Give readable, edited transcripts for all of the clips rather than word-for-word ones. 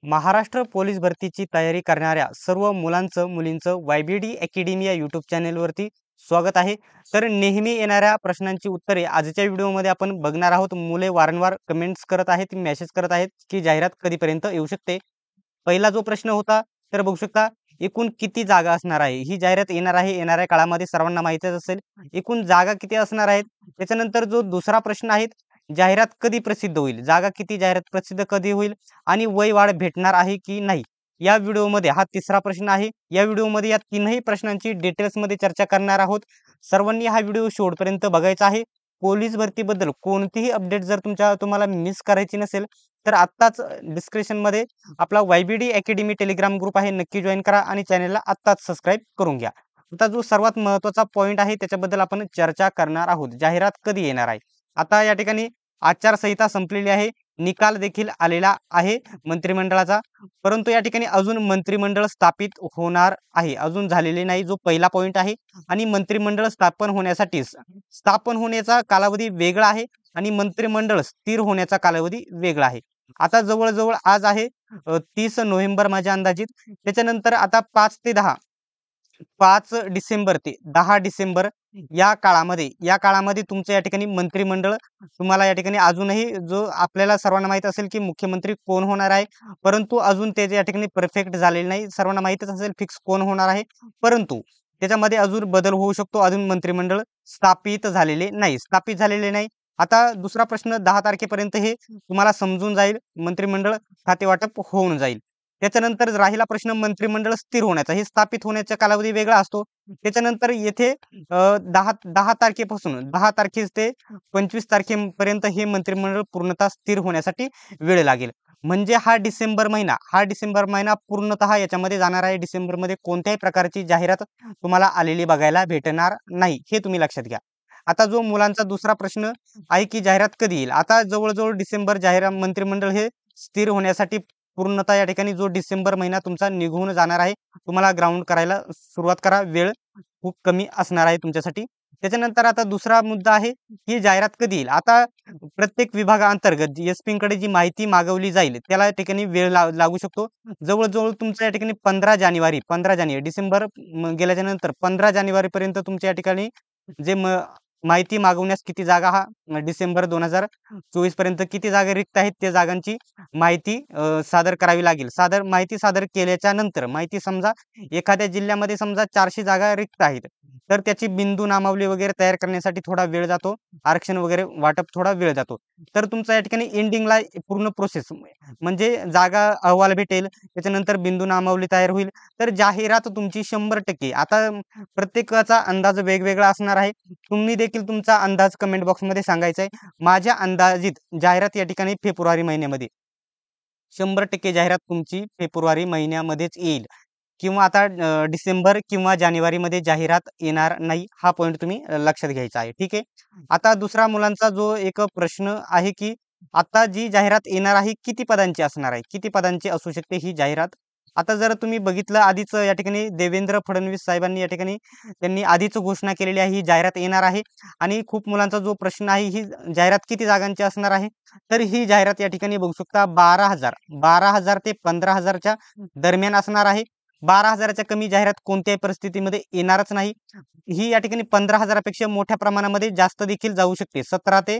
Maharashtra police भरतीची तयारी करणाऱ्या सर्व मुलांचं मुलींचं YBD अकॅडमी या यूट्यूब चॅनेलवरती स्वागत आहे। तर नेहमी येणाऱ्या प्रश्नांची उत्तरे आजच्या व्हिडिओमध्ये आपण बघणार आहोत। मुले वारंवार कमेंट्स करत आहेत, मेसेज करत आहेत की जाहिरात कधीपर्यंत येऊ शकते। पहिला जो प्रश्न होता तर बघू शकता एकूण किती जागा असणार आहे। ही जाहिरात येणार आहे, येणाऱ्या काळामध्ये सर्वांना माहितीच असेल एकूण जागा किती असणार आहेत। त्याच्यानंतर जो दुसरा प्रश्न आहे जाहिरात कधी प्रसिद्ध होईल, जागा किती, जाहिरात प्रसिद्ध कधी होईल आणि वय वाढ भेटणार आहे की नाही। या व्हिडिओमध्ये हा तिसरा प्रश्न आहे। या व्हिडिओमध्ये या तीनही प्रश्नांची डिटेल्समध्ये चर्चा करणार आहोत। सर्वांनी हा व्हिडिओ शेवटपर्यंत बघायचा आहे। पोलीस भरतीबद्दल कोणतीही अपडेट जर तुम्हाला मिस करायची नसेल तर आत्ताच डिस्क्रिप्शनमध्ये आपला YBD अकॅडमी टेलिग्राम ग्रुप आहे, नक्की जॉइन करा आणि चॅनलला आत्ताच सबस्क्राईब करून घ्या। आता जो सर्वात महत्त्वाचा पॉइंट आहे त्याच्याबद्दल आपण चर्चा करणार आहोत, जाहिरात कधी येणार आहे। आता या ठिकाणी आचारसंहिता संपलेली आहे, निकाल देखील आलेला आहे मंत्रिमंडळाचा, परंतु या ठिकाणी अजून मंत्रिमंडळ स्थापित होणार आहे, अजून झालेले नाही, जो पहिला पॉइंट आहे। आणि मंत्रिमंडळ स्थापन होण्यासाठी स्थापन होण्याचा कालावधी वेगळा आहे आणि मंत्रिमंडळ स्थिर होण्याचा कालावधी वेगळा आहे। आता जवळजवळ आज आहे 30 नोव्हेंबर माझ्या अंदाजित। त्याच्यानंतर आता 5 डिसेंबर ते 10 डिसेंबर या काळामध्ये तुमचं या ठिकाणी मंत्रिमंडळ तुम्हाला या ठिकाणी अजूनही जो आपल्याला सर्वांना माहित असेल की मुख्यमंत्री कोण होणार आहे, परंतु अजून ते या ठिकाणी परफेक्ट झालेले नाही। सर्वांना माहितच असेल फिक्स कोण होणार आहे, परंतु त्याच्यामध्ये अजून बदल होऊ शकतो। अजून मंत्रिमंडळ स्थापित झालेले नाही। आता दुसरा प्रश्न 10 तारखेपर्यंत हे तुम्हाला समजून जाईल, मंत्रिमंडळ खातेवाटप होऊन जाईल। त्याच्यानंतर राहिला प्रश्न मंत्रिमंडळ स्थिर होण्याचा, हे स्थापित होण्याचा कालावधी वेगळा असतो। त्याच्यानंतर येथे 10 तारखेपासून 10 तारखे ते 25 तारखेपर्यंत हे मंत्रिमंडळ पूर्णतः स्थिर होण्यासाठी वेळ लागेल। म्हणजे हा डिसेंबर महिना पूर्णतः याच्यामध्ये जाणार आहे। डिसेंबरमध्ये कोणत्याही प्रकारची जाहिरात तुम्हाला आलेली बघायला भेटणार नाही, हे तुम्ही लक्षात घ्या। आता जो मुलांचा दुसरा प्रश्न आहे की जाहिरात कधी येईल, आता जवळजवळ डिसेंबर जाहिरात मंत्रिमंडळ हे स्थिर होण्यासाठी पूर्णतः या ठिकाणी जो डिसेंबर महिना तुमचा निघून जाणार आहे, तुम्हाला ग्राउंड करायला सुरुवात करा, वेळ खूप कमी असणार आहे तुमच्यासाठी। त्याच्यानंतर आता दुसरा मुद्दा आहे की जाहिरात कधी येईल। आता प्रत्येक विभागाअंतर्गत एसपींकडे जी माहिती मागवली जाईल त्याला या ठिकाणी वेळ लागू शकतो। जवळजवळ तुमच्या या ठिकाणी 15 जानेवारी डिसेंबर गेल्याच्या नंतर 15 जानेवारी पर्यंत तुमच्या या ठिकाणी जे माहिती मागवण्यास किती जागा, हा डिसेंबर 2024 पर्यंत किती जागा रिक्त आहेत त्या जागांची माहिती सादर करावी लागेल। माहिती सादर केल्याच्या नंतर माहिती समजा एखाद्या जिल्ह्यामध्ये समजा 400 जागा रिक्त आहेत, तर त्याची बिंदू नामावली वगैरे तयार करण्यासाठी थोडा वेळ जातो, आरक्षण वगैरे वाटप थोडा वेळ जातो। तर तुमचा या ठिकाणी एंडिंगला पूर्ण प्रोसेस म्हणजे जागा अहवाल भेटेल, त्याच्यानंतर बिंदू नामावली तयार होईल, तर जाहिरात तुमची 100%। आता प्रत्येकाचा अंदाज वेगवेगळा असणार आहे, तुम्ही देखील तुमचा अंदाज कमेंट बॉक्समध्ये सांगायचा आहे। माझ्या अंदाजित जाहिरात या ठिकाणी फेब्रुवारी महिन्यामध्ये 100% जाहिरात तुमची फेब्रुवारी महिन्यामध्येच येईल, किंवा आता डिसेंबर किंवा जानेवारीमध्ये जाहिरात येणार नाही, हा पॉइंट तुम्ही लक्षात घ्यायचा आहे, ठीक आहे। आता दुसरा मुलांचा जो एक प्रश्न आहे की आता जी जाहिरात येणार आहे किती पदांची असणार आहे, किती पदांची असू शकते ही जाहिरात। आता जर तुम्ही बघितलं आधीच या ठिकाणी देवेंद्र फडणवीस साहेबांनी या ठिकाणी त्यांनी आधीच घोषणा केलेली आहे, ही जाहिरात येणार आहे। आणि खूप मुलांचा जो प्रश्न आहे ही जाहिरात किती जागांची असणार आहे, तर ही जाहिरात या ठिकाणी बघू शकता 12,000 ते 15,000च्या दरम्यान असणार आहे। 12,000च्या कमी जाहिरात कोणत्याही परिस्थितीमध्ये येणारच नाही। ही या ठिकाणी 15,000पेक्षा मोठ्या प्रमाणामध्ये जास्त देखील जाऊ शकते, 17 ते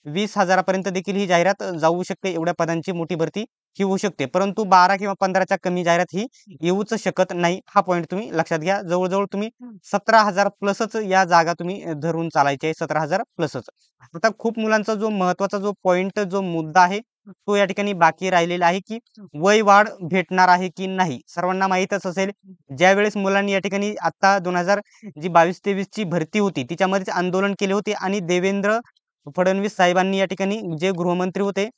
20,000 पर्यंत देखील ही जाहिरात जाऊ शकते। एवढ्या पदांची मोठी भरती ही होऊ शकते, परंतु 12 किंवा 15च्या कमी जाहिरात ही येऊच शकत नाही, हा पॉईंट तुम्ही लक्षात घ्या। जवळजवळ तुम्ही 17,000 प्लसच या जागा तुम्ही धरून चालायचे आहे, 17,000 प्लसच। आता खूप मुलांचा जो महत्त्वाचा जो पॉईंट जो मुद्दा आहे तो या ठिकाणी बाकी राहिलेला आहे की वय वाढ भेटणार आहे की नाही। सर्वांना माहीतच असेल, ज्यावेळेस मुलांनी या ठिकाणी आता 22-23 ची भरती होती तिच्यामध्येच आंदोलन केले होते आणि देवेंद्र फडणवीस साहेबांनी या ठिकाणी जे गृहमंत्री होते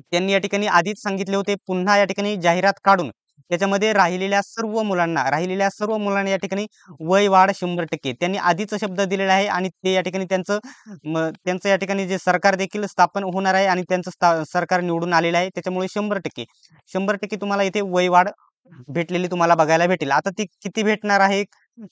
त्यांनी या ठिकाणी आधीच सांगितले होते, पुन्हा या ठिकाणी जाहिरात काढून त्याच्यामध्ये राहिलेल्या सर्व मुलांना या ठिकाणी वय वाढ 100%, त्यांनी आधीच शब्द दिलेला आहे। आणि ते या ठिकाणी त्यांचं या ठिकाणी जे सरकार देखील स्थापन होणार आहे आणि त्यांचं सरकार निवडून आलेलं आहे, त्याच्यामुळे 100% तुम्हाला इथे वय वाढ भेटलेली तुम्हाला बघायला भेटेल। आता ती किती भेटणार आहे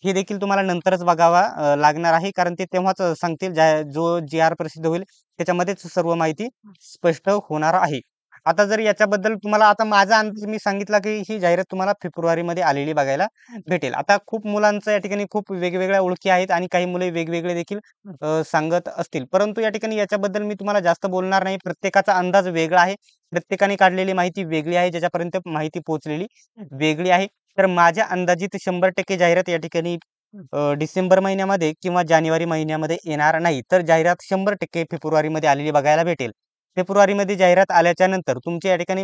हे देखील तुम्हाला नंतरच बघावा लागणार आहे, कारण ते तेव्हाच सांगतील, जो GR प्रसिद्ध होईल त्याच्यामध्येच सर्व माहिती स्पष्ट होणार आहे। आता जर याच्याबद्दल तुम्हाला आता माझा अंदाज मी सांगितला, की ही जाहिरात तुम्हाला फेब्रुवारीमध्ये आलेली बघायला भेटेल. आता खूप मुलांचं या ठिकाणी खूप वेगवेगळ्या ओळखी आहेत आणि काही मुले वेगवेगळे देखील सांगत असतील. परंतु या ठिकाणी याच्याबद्दल मी तुम्हाला जास्त बोलणार नाही. प्रत्येकाचा अंदाज वेगळा आहे. प्रत्येकाने काढलेली माहिती वेगळी आहे. ज्याच्यापर्यंत माहिती पोहोचलेली वेगळी आहे. तर माझ्या अंदाजित 100% जाहिरात या ठिकाणी डिसेंबर महिन्यामध्ये किंवा जानेवारी महिन्यामध्ये येणार नाही. तर जाहिरात 100% फेब्रुवारीमध्ये आलेली बघायला भेटेल. फेब्रुवारीमध्ये जाहिरात आल्याच्या नंतर तुमच्या या ठिकाणी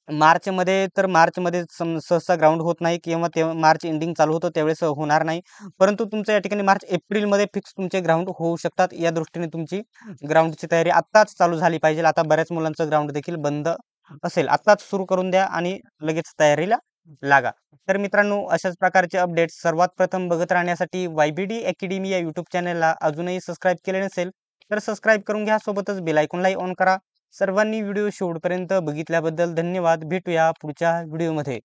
मार्चमध्ये सहसा ग्राउंड होत नाही किंवा तेव्हा मार्च एंडिंग चालू होतं त्यावेळेस होणार नाही. परंतु तुमचं या ठिकाणी मार्च एप्रिलमध्ये फिक्स तुमचे ग्राउंड होऊ शकतात. या दृष्टीने तुमची ग्राउंडची तयारी आत्ताच चालू झाली पाहिजे. आता बऱ्याच मुलांचं ग्राउंड देखील बंद असेल. आत्ताच सुरू करून द्या आणि लगेच तयारीला लागा. तर मित्रांनो, अशाच प्रकारचे अपडेट्स सर्वात प्रथम बघत राहण्यासाठी YBD अकॅडमी या यूट्यूब चॅनलला अजूनही सबस्क्राईब केले नसेल तर सबस्क्राईब करून घ्या. सोबतच बेल आयकॉनलाही ऑन करा. सर्वांनी व्हिडिओ शेवटपर्यंत बघितल्याबद्दल धन्यवाद. भेटूया पुढच्या व्हिडिओमध्ये.